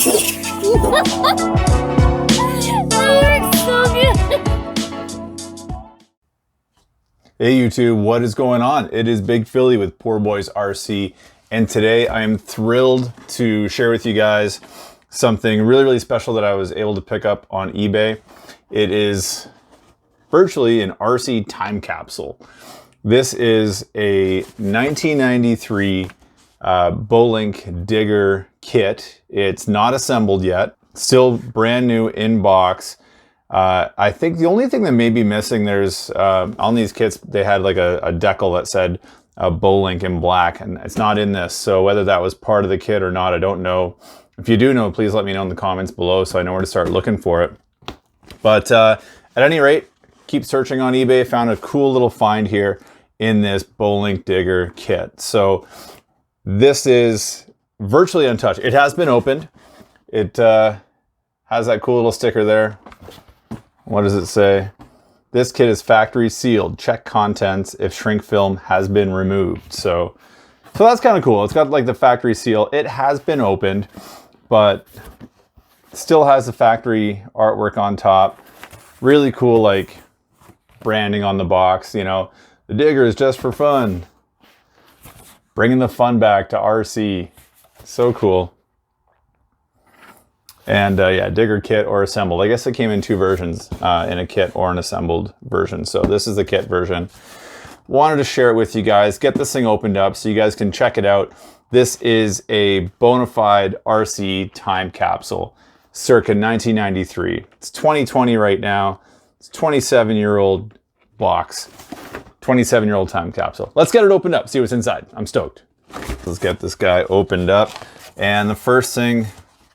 works so good. Hey YouTube, what is going on? It is Big Philly with Poor Boys RC, and today I am thrilled to share with you guys something really special that I was able to pick up on eBay. It is virtually an RC time capsule. This is a 1993 Bolink Digger kit. It's not assembled yet, still brand new in box. I think the only thing that may be missing, there's on these kits, they had like a decal that said Bolink in black, and it's not in this. So whether that was part of the kit or not, I don't know. If you do know, please let me know in the comments below so I know where to start looking for it. But at any rate, keep searching on eBay. Found a cool little find here in this Bolink Digger kit. So this is virtually untouched. It has been opened. It has that cool little sticker there. What does it say? This kit is factory sealed. Check contents if shrink film has been removed. So that's kind of cool. It's got like the factory seal. It has been opened, but still has the factory artwork on top. Really cool, like branding on the box. You know, the Digger is just for fun. Bringing the fun back to RC. So cool. And yeah, Digger kit or assembled. I guess it came in two versions, in a kit or an assembled version. So this is the kit version. Wanted to share it with you guys, get this thing opened up so you guys can check it out. This is a bona fide RC time capsule, circa 1993. It's 2020 right now. It's a 27-year-old box, 27-year-old time capsule. Let's get it opened up, see what's inside. I'm stoked. Let's get this guy opened up. And the first thing,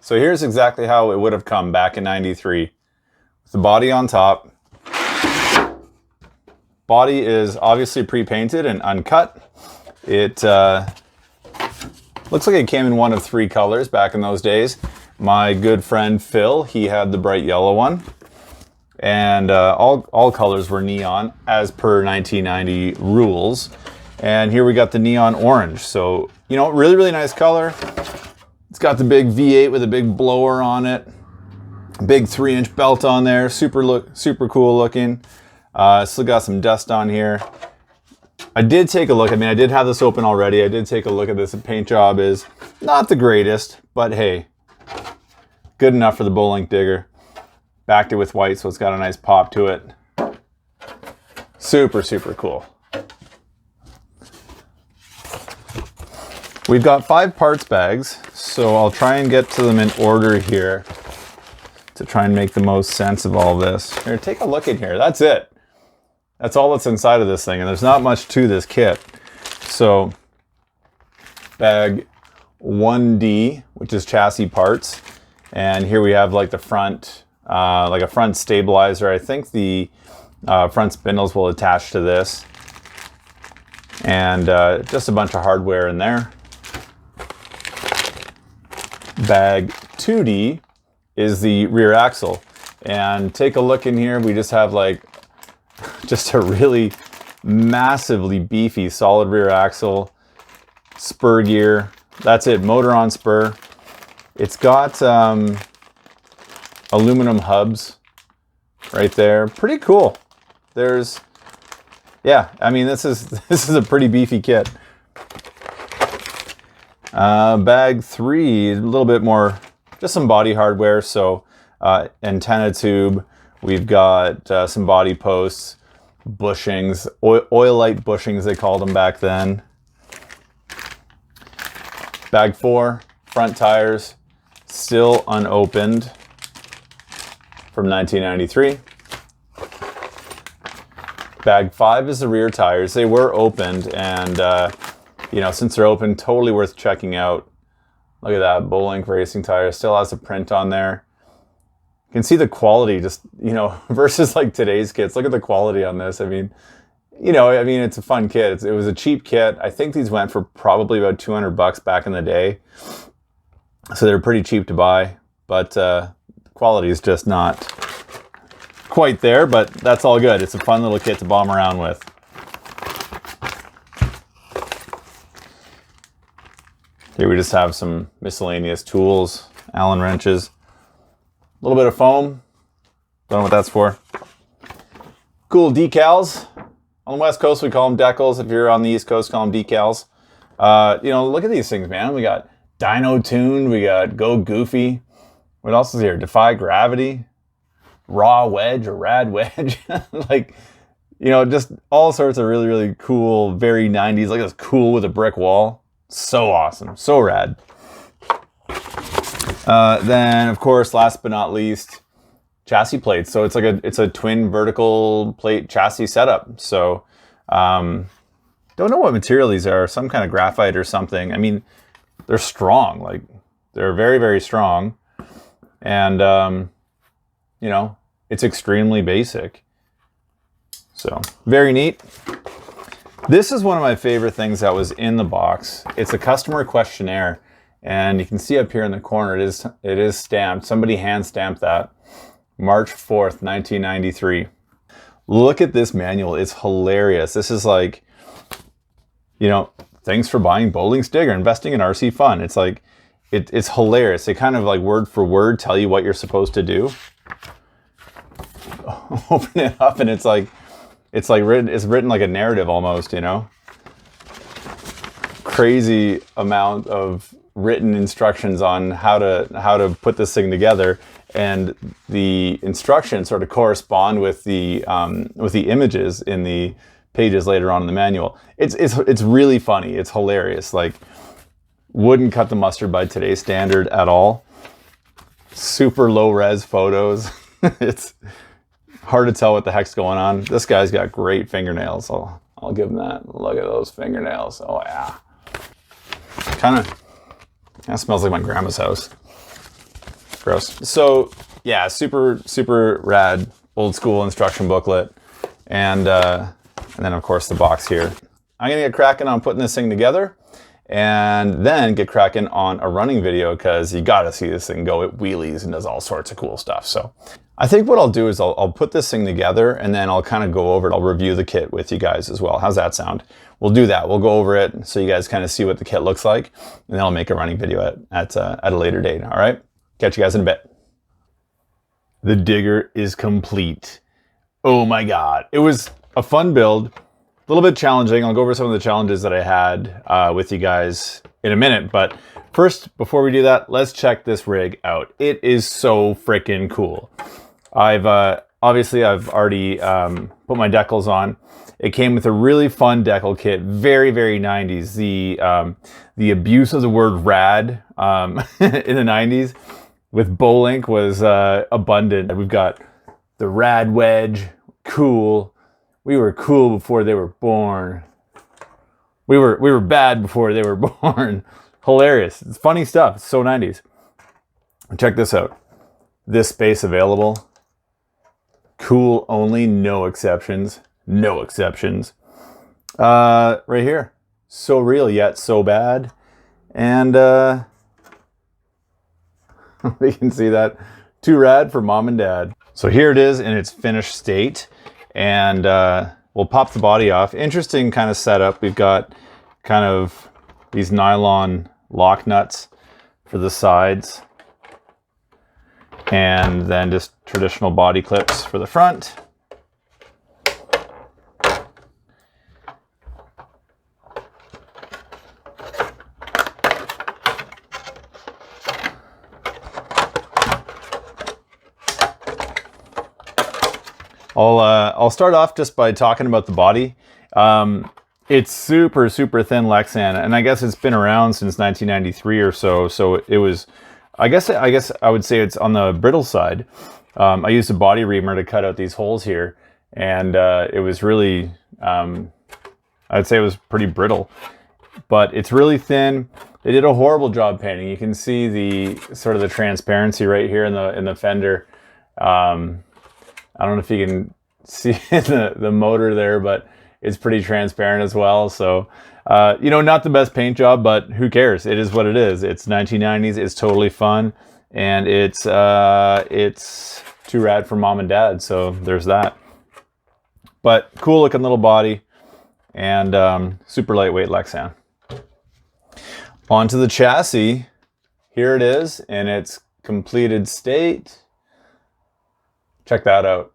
so here's exactly how it would have come back in 93. With the body on top. Body is obviously pre-painted and uncut. It looks like it came in one of three colors back in those days. My good friend Phil, he had the bright yellow one. And all colors were neon as per 1990 rules. And here we got the neon orange. So, you know, really nice color. It's got the big V8 with a big blower on it. Big 3-inch belt on there. Super cool looking. Still got some dust on here. I did take a look. I mean, I did have this open already. I did take a look at this. The paint job is not the greatest, but hey, good enough for the Bolink Digger. Backed it with white, so it's got a nice pop to it. Super cool. We've got 5 parts bags, so I'll try and get to them in order here to try and make the most sense of all this. Here, take a look in here. That's it. That's all that's inside of this thing, and there's not much to this kit. So, bag 1D, which is chassis parts, and here we have like the front, like a front stabilizer. I think the front spindles will attach to this, and just a bunch of hardware in there. Bag 2D is the rear axle, and take a look in here. We just have like just a really massively beefy solid rear axle, spur gear. That's it, motor on spur. It's got aluminum hubs right there. Pretty cool. There's, yeah, I mean, this is a pretty beefy kit. Bag 3, a little bit more, just some body hardware. So antenna tube, we've got some body posts, bushings, oil light bushings they called them back then. Bag 4, front tires, still unopened from 1993. Bag 5 is the rear tires. They were opened, and you know, since they're open, totally worth checking out. Look at that, Bolink racing tire. Still has a print on there. You can see the quality, just, you know, versus like today's kits. Look at the quality on this. I mean, you know, I mean, it's a fun kit. It was a cheap kit. I think these went for probably about 200 bucks back in the day. So they're pretty cheap to buy, but quality is just not quite there, but that's all good. It's a fun little kit to bomb around with. Here we just have some miscellaneous tools. Allen wrenches. A little bit of foam. Don't know what that's for. Cool decals. On the West Coast, we call them decals. If you're on the East Coast, call them decals. You know, look at these things, man. We got Dino Tuned. We got Go Goofy. What else is here? Defy Gravity. Raw Wedge or Rad Wedge. Like, you know, just all sorts of really, really cool, very 90s. Like, it's cool with a brick wall. So awesome. So rad. Then, of course, last but not least, chassis plates. So it's a twin vertical plate chassis setup. So, don't know what material these are. Some kind of graphite or something. I mean, they're strong. Like, they're very, very strong. And, you know, it's extremely basic. So, very neat. This is one of my favorite things that was in the box. It's a customer questionnaire. And you can see up here in the corner, it is stamped. Somebody hand stamped that. March 4th, 1993. Look at this manual. It's hilarious. This is like, you know, thanks for buying Bolink Digger, investing in RC fun. It's like, it's hilarious. They kind of like word for word tell you what you're supposed to do. Open it up and it's written like a narrative almost, you know? Crazy amount of written instructions on how to put this thing together, and the instructions sort of correspond with the images in the pages later on in the manual. It's really funny. It's hilarious. Like, wouldn't cut the mustard by today's standard at all. Super low res photos. It's hard to tell what the heck's going on. This guy's got great fingernails. I'll give him that. Look at those fingernails. Oh yeah. Kind of smells like my grandma's house. Gross. So yeah, super rad old school instruction booklet, and then of course the box here. I'm gonna get cracking on putting this thing together, and then get cracking on a running video, because you gotta see this thing go. It wheelies and does all sorts of cool stuff. So I think what I'll do is I'll put this thing together, and then I'll kind of go over it. I'll review the kit with you guys as well. How's that sound? We'll do that. We'll go over it so you guys kind of see what the kit looks like, and then I'll make a running video at a later date. All right? Catch you guys in a bit. The Digger is complete. Oh my God. It was a fun build, a little bit challenging. I'll go over some of the challenges that I had with you guys in a minute, but first, before we do that, let's check this rig out. It is so freaking cool. I've already put my decals on. It came with a really fun decal kit, very, very 90s. The abuse of the word rad in the 90s with Bolink was abundant. We've got the rad wedge, cool. We were cool before they were born. We were bad before they were born. Hilarious. It's funny stuff. It's so 90s. Check this out. This space available. Cool only, no exceptions. No exceptions. Right here. So real yet so bad. And we can see that. Too rad for mom and dad. So here it is in its finished state. And we'll pop the body off. Interesting kind of setup. We've got kind of these nylon lock nuts for the sides. And then just traditional body clips for the front. I'll start off just by talking about the body. It's super, super thin Lexan, and I guess it's been around since 1993 or so. So it was, I guess I would say it's on the brittle side. I used a body reamer to cut out these holes here, and it was really, I'd say it was pretty brittle, but it's really thin. They did a horrible job painting. You can see the sort of the transparency right here in the fender. I don't know if you can see the motor there, but it's pretty transparent as well. So, you know, not the best paint job, but who cares? It is what it is. It's 1990s. It's totally fun. And it's too rad for mom and dad. So there's that. But cool looking little body and super lightweight Lexan. Onto the chassis. here it is in its completed state. Check that out.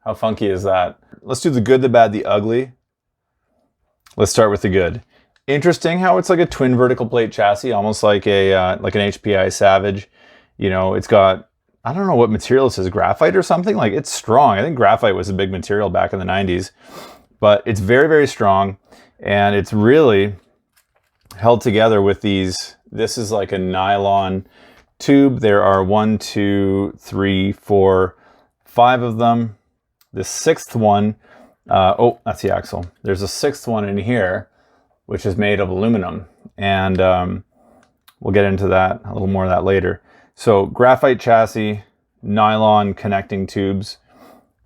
How funky is that? Let's do the good, the bad, the ugly. Let's start with the good. Interesting how it's like a twin vertical plate chassis, almost like a like an HPI Savage. You know, it's got, I don't know what material this is, graphite or something. Like, it's strong. I think graphite was a big material back in the 90s, but it's very, very strong, and it's really held together with these. This is like a nylon tube. There are 1, 2, 3, 4, 5 of them. The sixth one, oh, that's the axle. There's a sixth one in here, which is made of aluminum, and we'll get into that, a little more of that later. So graphite chassis, nylon connecting tubes.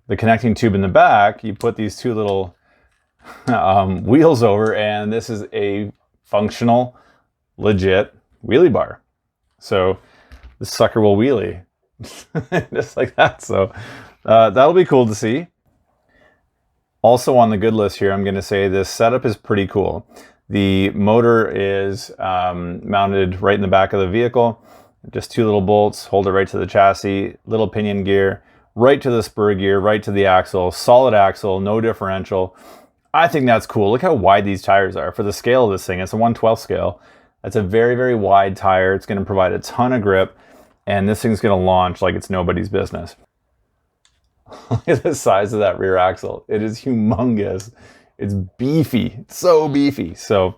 The connecting tube in the back, you put these two little wheels over, and this is a functional, legit wheelie bar. So the sucker will wheelie just like that. So that'll be cool to see. Also on the good list here, I'm going to say this setup is pretty cool. The motor is mounted right in the back of the vehicle. Just 2 little bolts, hold it right to the chassis, little pinion gear, right to the spur gear, right to the axle, solid axle, no differential. I think that's cool. Look how wide these tires are for the scale of this thing. It's a 1/12 scale. That's a very, very wide tire. It's going to provide a ton of grip, and this thing's going to launch like it's nobody's business. Look at the size of that rear axle. It is humongous. It's beefy. It's so beefy. So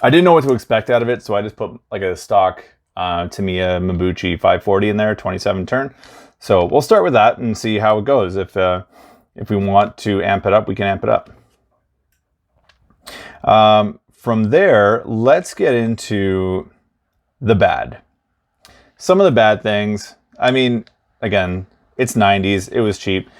I didn't know what to expect out of it, so I just put like a stock Tamiya Mabuchi 540 in there, 27 turn. So we'll start with that and see how it goes. If we want to amp it up, we can amp it up. From there, let's get into the bad. Some of the bad things, I mean, again, it's 90s, it was cheap.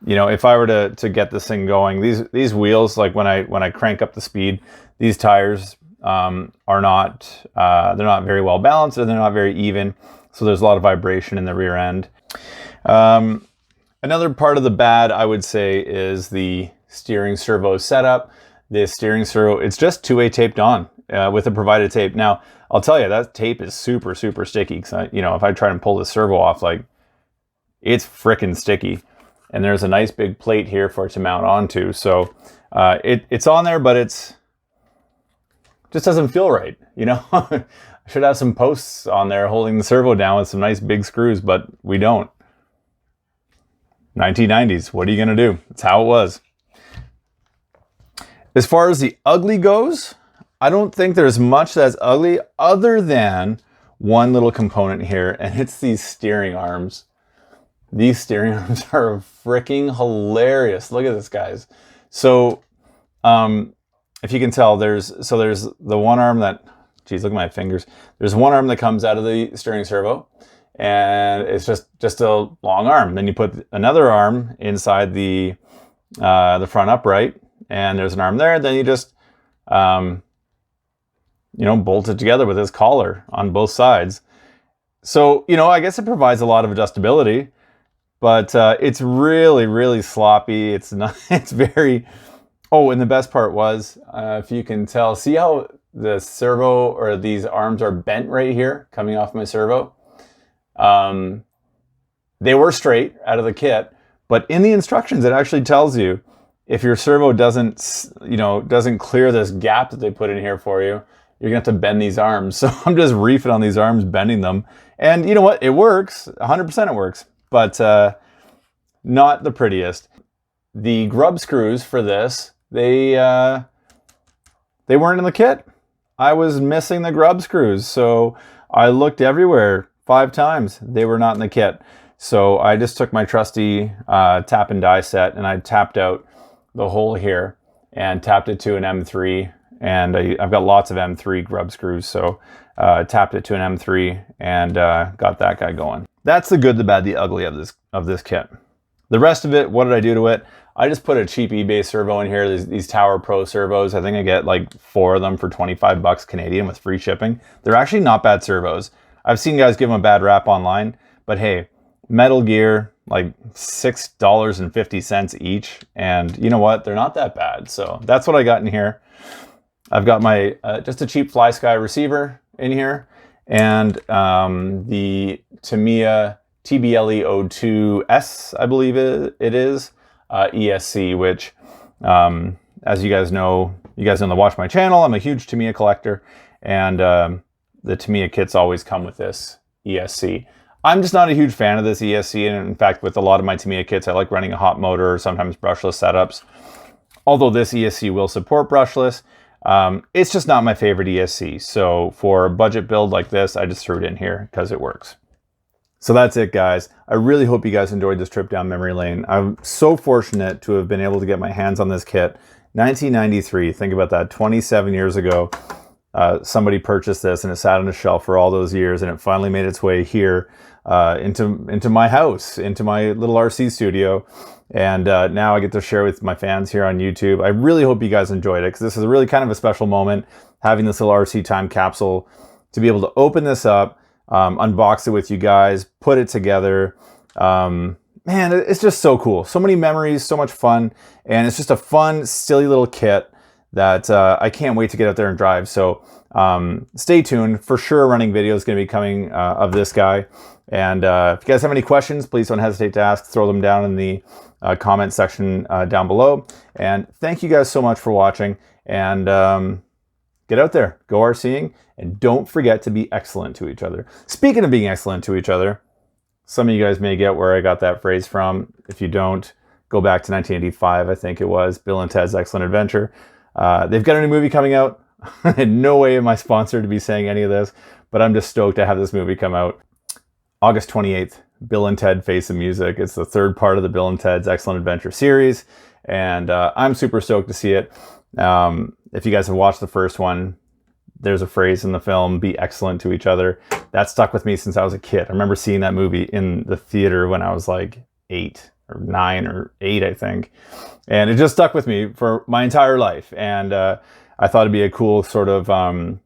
You know, if I were to get this thing going, these wheels, like when I crank up the speed, these tires are not, they're not very well balanced, and they're not very even. So there's a lot of vibration in the rear end. Another part of the bad, I would say, is the steering servo setup. This steering servo, it's just 2-way taped on with the provided tape. Now, I'll tell you, that tape is super, super sticky. Cause you know, if I try and pull the servo off, like, it's frickin' sticky. And there's a nice big plate here for it to mount onto. So it's on there, but it's just doesn't feel right, you know? I should have some posts on there holding the servo down with some nice big screws, but we don't. 1990s, what are you gonna do? That's how it was. As far as the ugly goes, I don't think there's much that's ugly other than one little component here, and it's these steering arms. These steering arms are freaking hilarious. Look at this, guys. So, if you can tell, there's the one arm that, geez, look at my fingers. There's one arm that comes out of the steering servo, and it's just a long arm. Then you put another arm inside the front upright, and there's an arm there. Then you just, you know, bolt it together with this collar on both sides. So, you know, I guess it provides a lot of adjustability, but it's really, really sloppy. It's not, it's very, oh, and the best part was, if you can tell, see how the servo or these arms are bent right here coming off my servo? They were straight out of the kit, but in the instructions, it actually tells you if your servo doesn't clear this gap that they put in here for you, you're gonna have to bend these arms. So I'm just reefing on these arms, bending them. And you know what? It works, 100% it works, but not the prettiest. The grub screws for this, they weren't in the kit. I was missing the grub screws, so I looked everywhere 5 times. They were not in the kit. So I just took my trusty tap and die set, and I tapped out the hole here and tapped it to an M3. And I've got lots of M3 grub screws, so tapped it to an M3 and got that guy going. That's the good, the bad, the ugly of this kit. The rest of it, what did I do to it? I just put a cheap eBay servo in here. These Tower Pro servos. I think I get like 4 of them for 25 bucks Canadian with free shipping. They're actually not bad servos. I've seen guys give them a bad rap online, but hey, Metal Gear, like $6.50 each. And you know what? They're not that bad. So that's what I got in here. I've got my, just a cheap FlySky receiver in here. and the Tamiya TBLE02S, I believe it is, ESC, which, as you guys know that watch my channel, I'm a huge Tamiya collector, and the Tamiya kits always come with this ESC. I'm just not a huge fan of this ESC, and in fact, with a lot of my Tamiya kits, I like running a hot motor or sometimes brushless setups. Although this ESC will support brushless, it's just not my favorite ESC. So for a budget build like this, I just threw it in here because it works. So that's it, guys. I really hope you guys enjoyed this trip down memory lane. I'm so fortunate to have been able to get my hands on this kit. 1993, think about that, 27 years ago. Somebody purchased this and it sat on a shelf for all those years, and it finally made its way here into my house, into my little RC studio. And now I get to share with my fans here on YouTube. I really hope you guys enjoyed it, because this is really kind of a special moment, having this little RC time capsule, to be able to open this up, unbox it with you guys, put it together. Man, it's just so cool. So many memories, so much fun. And it's just a fun, silly little kit that I can't wait to get out there and drive. So stay tuned. For sure, a running video is going to be coming of this guy. And if you guys have any questions, please don't hesitate to ask. Throw them down in the comment section down below. And thank you guys so much for watching. And get out there, go RCing, and don't forget to be excellent to each other. Speaking of being excellent to each other, some of you guys may get where I got that phrase from. If you don't, go back to 1985, I think it was, Bill and Ted's Excellent Adventure. They've got a new movie coming out. In no way am I sponsored to be saying any of this, but I'm just stoked to have this movie come out. August 28th, Bill and Ted Face of Music. It's the third part of the Bill and Ted's Excellent Adventure series, and I'm super stoked to see it. If you guys have watched the first one, there's a phrase in the film, be excellent to each other. That stuck with me since I was a kid. I remember seeing that movie in the theater when I was like 8 or 9 or 8, I think. And it just stuck with me for my entire life. And I thought it'd be a cool sort of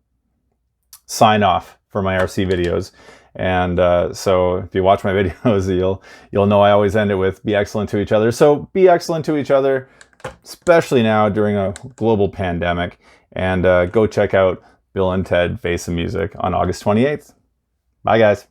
sign off for my RC videos. And so if you watch my videos, you'll know I always end it with be excellent to each other. So be excellent to each other, especially now during a global pandemic. And go check out Bill and Ted Face of Music on August 28th. Bye, guys.